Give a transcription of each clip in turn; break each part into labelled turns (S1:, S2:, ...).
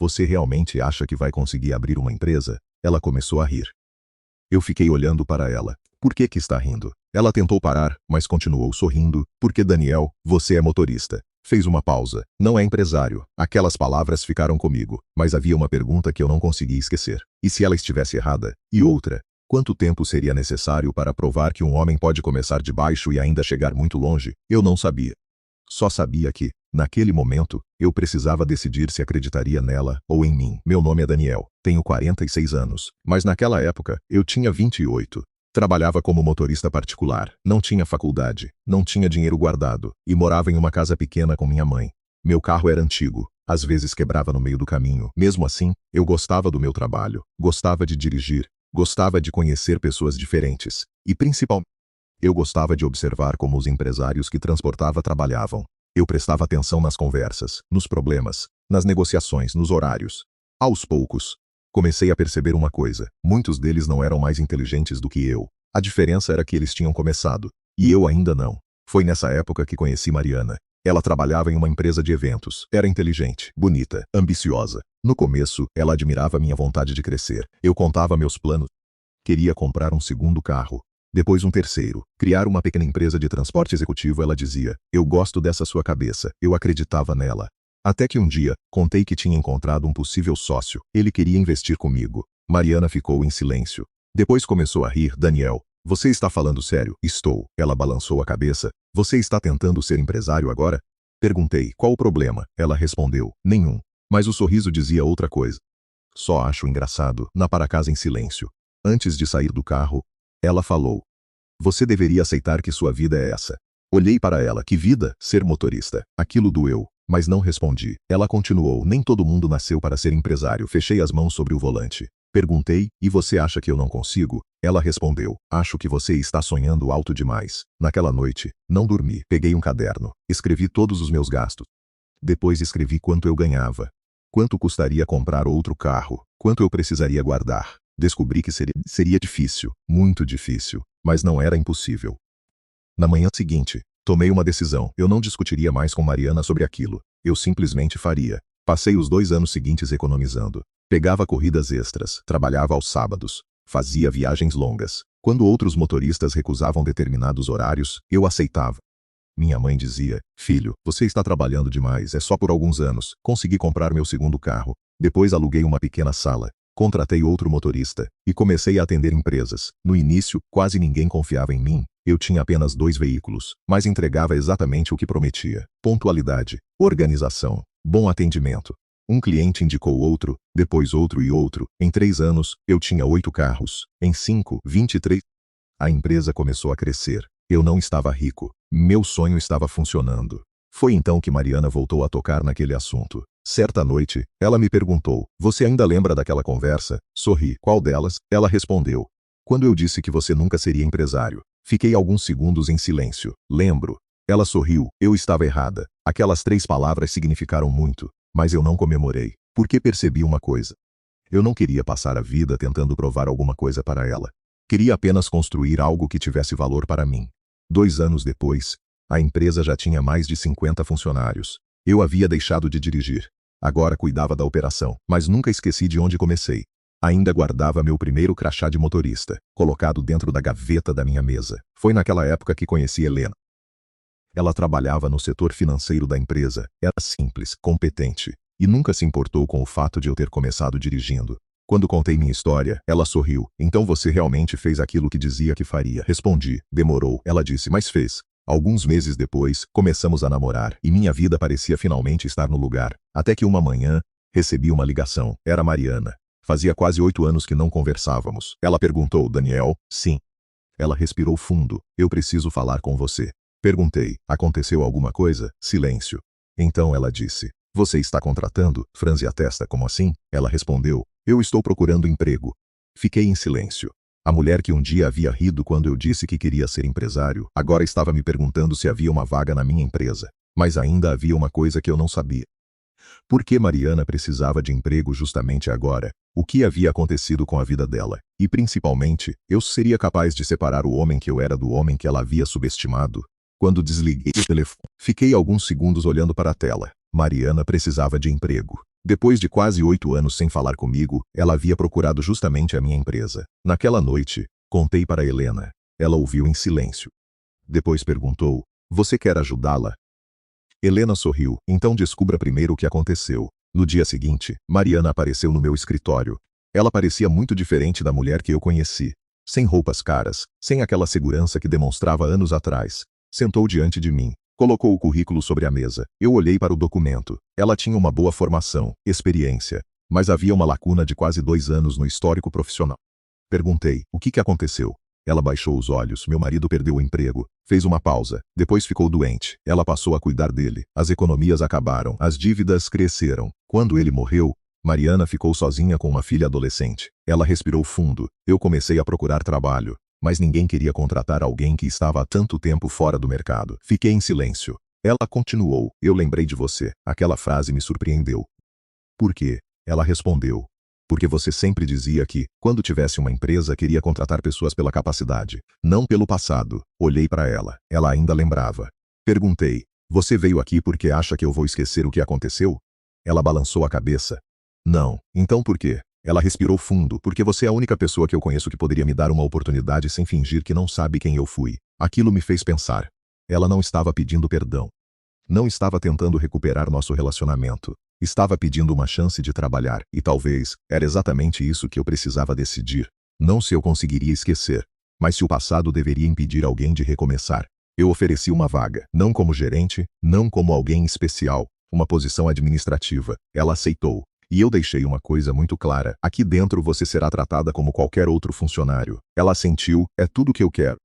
S1: Você realmente acha que vai conseguir abrir uma empresa? Ela começou a rir. Eu fiquei olhando para ela. Por que está rindo? Ela tentou parar, mas continuou sorrindo. Porque Daniel, você é motorista. Fez uma pausa. Não é empresário. Aquelas palavras ficaram comigo, mas havia uma pergunta que eu não conseguia esquecer. E se ela estivesse errada? E outra, quanto tempo seria necessário para provar que um homem pode começar de baixo e ainda chegar muito longe? Eu não sabia. Só sabia que, naquele momento, eu precisava decidir se acreditaria nela ou em mim. Meu nome é Daniel, tenho 46 anos, mas naquela época, eu tinha 28. Trabalhava como motorista particular, não tinha faculdade, não tinha dinheiro guardado, e morava em uma casa pequena com minha mãe. Meu carro era antigo, às vezes quebrava no meio do caminho. Mesmo assim, eu gostava do meu trabalho, gostava de dirigir, gostava de conhecer pessoas diferentes, e principalmente, eu gostava de observar como os empresários que transportava trabalhavam. Eu prestava atenção nas conversas, nos problemas, nas negociações, nos horários. Aos poucos, comecei a perceber uma coisa: muitos deles não eram mais inteligentes do que eu. A diferença era que eles tinham começado, e eu ainda não. Foi nessa época que conheci Mariana. Ela trabalhava em uma empresa de eventos. Era inteligente, bonita, ambiciosa. No começo, ela admirava minha vontade de crescer. Eu contava meus planos. Queria comprar um segundo carro. Depois um terceiro. Criar uma pequena empresa de transporte executivo. Ela dizia: eu gosto dessa sua cabeça. Eu acreditava nela. Até que um dia, contei que tinha encontrado um possível sócio. Ele queria investir comigo. Mariana ficou em silêncio. Depois começou a rir. Daniel, você está falando sério? Estou. Ela balançou a cabeça. Você está tentando ser empresário agora? Perguntei: qual o problema? Ela respondeu: nenhum. Mas o sorriso dizia outra coisa. Só acho engraçado. Na para casa em silêncio. Antes de sair do carro, ela falou: você deveria aceitar que sua vida é essa. Olhei para ela. Que vida? Ser motorista. Aquilo doeu, mas não respondi. Ela continuou: nem todo mundo nasceu para ser empresário. Fechei as mãos sobre o volante. Perguntei: e você acha que eu não consigo? Ela respondeu: acho que você está sonhando alto demais. Naquela noite, não dormi. Peguei um caderno. Escrevi todos os meus gastos. Depois escrevi quanto eu ganhava. Quanto custaria comprar outro carro. Quanto eu precisaria guardar. Descobri que seria difícil, muito difícil, mas não era impossível. Na manhã seguinte, tomei uma decisão. Eu não discutiria mais com Mariana sobre aquilo. Eu simplesmente faria. Passei os 2 anos seguintes economizando. Pegava corridas extras, trabalhava aos sábados, fazia viagens longas. Quando outros motoristas recusavam determinados horários, eu aceitava. Minha mãe dizia: filho, você está trabalhando demais, é só por alguns anos. Consegui comprar meu segundo carro. Depois aluguei uma pequena sala. Contratei outro motorista e comecei a atender empresas. No início, quase ninguém confiava em mim. Eu tinha apenas 2 veículos, mas entregava exatamente o que prometia: pontualidade, organização, bom atendimento. Um cliente indicou outro, depois outro e outro. Em 3 anos, eu tinha 8 carros. Em 5, 23. A empresa começou a crescer. Eu não estava rico. Meu sonho estava funcionando. Foi então que Mariana voltou a tocar naquele assunto. Certa noite, ela me perguntou: você ainda lembra daquela conversa? Sorri. Qual delas? Ela respondeu: quando eu disse que você nunca seria empresário. Fiquei alguns segundos em silêncio. Lembro. Ela sorriu. Eu estava errada. Aquelas 3 palavras significaram muito, mas eu não comemorei, porque percebi uma coisa. Eu não queria passar a vida tentando provar alguma coisa para ela. Queria apenas construir algo que tivesse valor para mim. 2 anos depois, a empresa já tinha mais de 50 funcionários. Eu havia deixado de dirigir. Agora cuidava da operação, mas nunca esqueci de onde comecei. Ainda guardava meu primeiro crachá de motorista, colocado dentro da gaveta da minha mesa. Foi naquela época que conheci Helena. Ela trabalhava no setor financeiro da empresa, era simples, competente, e nunca se importou com o fato de eu ter começado dirigindo. Quando contei minha história, ela sorriu. Então você realmente fez aquilo que dizia que faria? Respondi. Demorou. Ela disse: mas fez. Alguns meses depois, começamos a namorar, e minha vida parecia finalmente estar no lugar. Até que uma manhã, recebi uma ligação. Era Mariana. Fazia quase 8 anos que não conversávamos. Ela perguntou: Daniel? Sim. Ela respirou fundo. Eu preciso falar com você. Perguntei: aconteceu alguma coisa? Silêncio. Então ela disse: você está contratando? Franzi a testa. Como assim? Ela respondeu: eu estou procurando emprego. Fiquei em silêncio. A mulher que um dia havia rido quando eu disse que queria ser empresário, agora estava me perguntando se havia uma vaga na minha empresa. Mas ainda havia uma coisa que eu não sabia. Por que Mariana precisava de emprego justamente agora? O que havia acontecido com a vida dela? E principalmente, eu seria capaz de separar o homem que eu era do homem que ela havia subestimado? Quando desliguei o telefone, fiquei alguns segundos olhando para a tela. Mariana precisava de emprego. Depois de quase 8 anos sem falar comigo, ela havia procurado justamente a minha empresa. Naquela noite, contei para Helena. Ela ouviu em silêncio. Depois perguntou: você quer ajudá-la? Helena sorriu. Então descubra primeiro o que aconteceu. No dia seguinte, Mariana apareceu no meu escritório. Ela parecia muito diferente da mulher que eu conheci. Sem roupas caras, sem aquela segurança que demonstrava anos atrás. Sentou diante de mim. Colocou o currículo sobre a mesa. Eu olhei para o documento. Ela tinha uma boa formação, experiência, mas havia uma lacuna de quase 2 anos no histórico profissional. Perguntei: o que aconteceu? Ela baixou os olhos. Meu marido perdeu o emprego. Fez uma pausa. Depois ficou doente. Ela passou a cuidar dele. As economias acabaram. As dívidas cresceram. Quando ele morreu, Mariana ficou sozinha com uma filha adolescente. Ela respirou fundo. Eu comecei a procurar trabalho, mas ninguém queria contratar alguém que estava há tanto tempo fora do mercado. Fiquei em silêncio. Ela continuou: eu lembrei de você. Aquela frase me surpreendeu. Por quê? Ela respondeu: porque você sempre dizia que, quando tivesse uma empresa, queria contratar pessoas pela capacidade, não pelo passado. Olhei para ela. Ela ainda lembrava. Perguntei: você veio aqui porque acha que eu vou esquecer o que aconteceu? Ela balançou a cabeça. Não. Então por quê? Ela respirou fundo. Porque você é a única pessoa que eu conheço que poderia me dar uma oportunidade sem fingir que não sabe quem eu fui. Aquilo me fez pensar. Ela não estava pedindo perdão. Não estava tentando recuperar nosso relacionamento. Estava pedindo uma chance de trabalhar, e talvez era exatamente isso que eu precisava decidir. Não se eu conseguiria esquecer, mas se o passado deveria impedir alguém de recomeçar. Eu ofereci uma vaga, não como gerente, não como alguém especial, uma posição administrativa. Ela aceitou. E eu deixei uma coisa muito clara: aqui dentro você será tratada como qualquer outro funcionário. Ela assentiu: é tudo o que eu quero.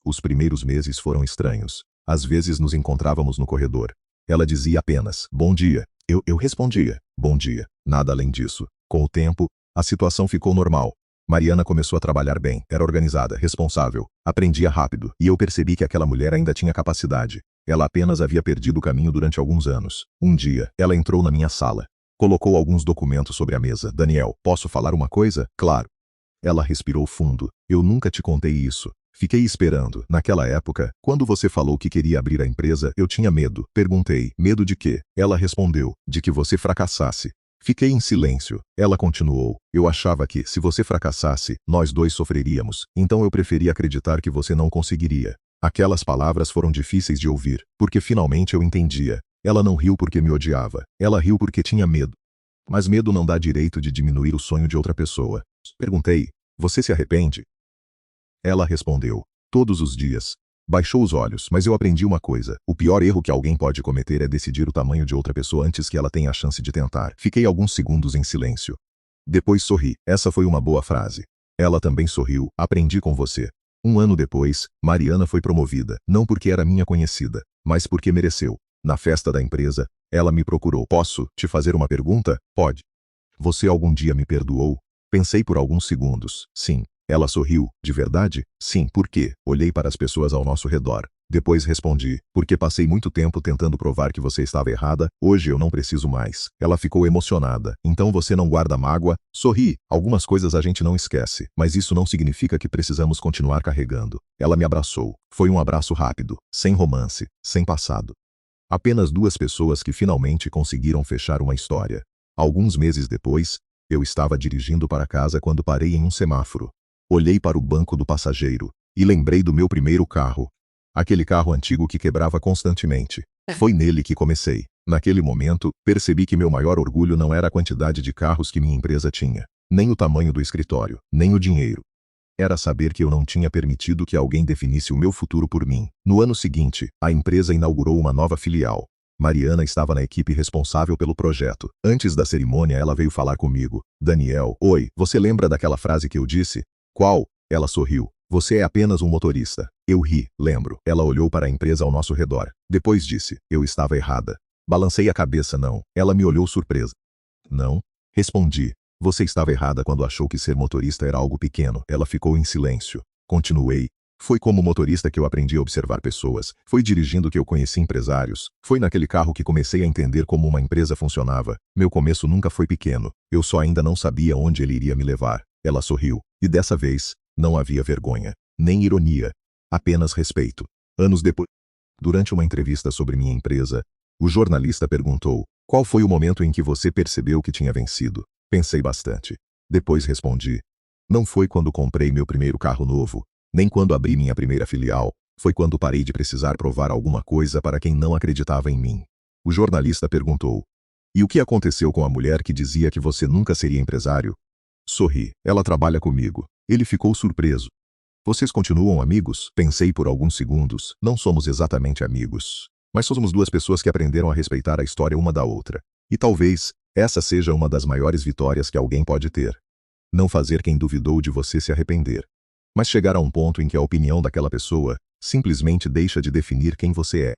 S1: Os primeiros meses foram estranhos. Às vezes nos encontrávamos no corredor. Ela dizia apenas: bom dia. Eu respondia: bom dia. Nada além disso. Com o tempo, a situação ficou normal. Mariana começou a trabalhar bem, era organizada, responsável, aprendia rápido, e eu percebi que aquela mulher ainda tinha capacidade. Ela apenas havia perdido o caminho durante alguns anos. Um dia, ela entrou na minha sala. Colocou alguns documentos sobre a mesa. Daniel, posso falar uma coisa? Claro. Ela respirou fundo. Eu nunca te contei isso. Fiquei esperando. Naquela época, quando você falou que queria abrir a empresa, eu tinha medo. Perguntei: medo de quê? Ela respondeu: de que você fracassasse. Fiquei em silêncio. Ela continuou: eu achava que, se você fracassasse, nós dois sofreríamos, então eu preferi acreditar que você não conseguiria. Aquelas palavras foram difíceis de ouvir, porque finalmente eu entendia. Ela não riu porque me odiava. Ela riu porque tinha medo. Mas medo não dá direito de diminuir o sonho de outra pessoa. Perguntei: você se arrepende? Ela respondeu: todos os dias. Baixou os olhos, mas eu aprendi uma coisa: o pior erro que alguém pode cometer é decidir o tamanho de outra pessoa antes que ela tenha a chance de tentar. Fiquei alguns segundos em silêncio. Depois sorri. Essa foi uma boa frase. Ela também sorriu. Aprendi com você. 1 ano depois, Mariana foi promovida, não porque era minha conhecida, mas porque mereceu. Na festa da empresa, ela me procurou. Posso te fazer uma pergunta? Pode. Você algum dia me perdoou? Pensei por alguns segundos. Sim. Ela sorriu. De verdade? Sim. Por quê? Olhei para as pessoas ao nosso redor. Depois respondi: porque passei muito tempo tentando provar que você estava errada. Hoje eu não preciso mais. Ela ficou emocionada. Então você não guarda mágoa? Sorri. Algumas coisas a gente não esquece, mas isso não significa que precisamos continuar carregando. Ela me abraçou. Foi um abraço rápido, sem romance, sem passado. Apenas 2 pessoas que finalmente conseguiram fechar uma história. Alguns meses depois, eu estava dirigindo para casa quando parei em um semáforo. Olhei para o banco do passageiro e lembrei do meu primeiro carro. Aquele carro antigo que quebrava constantemente. Foi nele que comecei. Naquele momento, percebi que meu maior orgulho não era a quantidade de carros que minha empresa tinha, nem o tamanho do escritório, nem o dinheiro. Era saber que eu não tinha permitido que alguém definisse o meu futuro por mim. No ano seguinte, a empresa inaugurou uma nova filial. Mariana estava na equipe responsável pelo projeto. Antes da cerimônia, ela veio falar comigo. Daniel, oi, você lembra daquela frase que eu disse? Qual? Ela sorriu. Você é apenas um motorista. Eu ri, lembro. Ela olhou para a empresa ao nosso redor. Depois disse: eu estava errada. Balancei a cabeça. Não. Ela me olhou surpresa. Não? Respondi: você estava errada quando achou que ser motorista era algo pequeno. Ela ficou em silêncio. Continuei: foi como motorista que eu aprendi a observar pessoas. Foi dirigindo que eu conheci empresários. Foi naquele carro que comecei a entender como uma empresa funcionava. Meu começo nunca foi pequeno. Eu só ainda não sabia onde ele iria me levar. Ela sorriu. E dessa vez, não havia vergonha, nem ironia. Apenas respeito. Anos depois, durante uma entrevista sobre minha empresa, o jornalista perguntou: Qual foi o momento em que você percebeu que tinha vencido? Pensei bastante. Depois respondi. Não foi quando comprei meu primeiro carro novo, nem quando abri minha primeira filial, foi quando parei de precisar provar alguma coisa para quem não acreditava em mim. O jornalista perguntou. E o que aconteceu com a mulher que dizia que você nunca seria empresário? Sorri. Ela trabalha comigo. Ele ficou surpreso. Vocês continuam amigos? Pensei por alguns segundos. Não somos exatamente amigos. Mas somos duas pessoas que aprenderam a respeitar a história uma da outra. E talvez, essa seja uma das maiores vitórias que alguém pode ter. Não fazer quem duvidou de você se arrepender. Mas chegar a um ponto em que a opinião daquela pessoa simplesmente deixa de definir quem você é.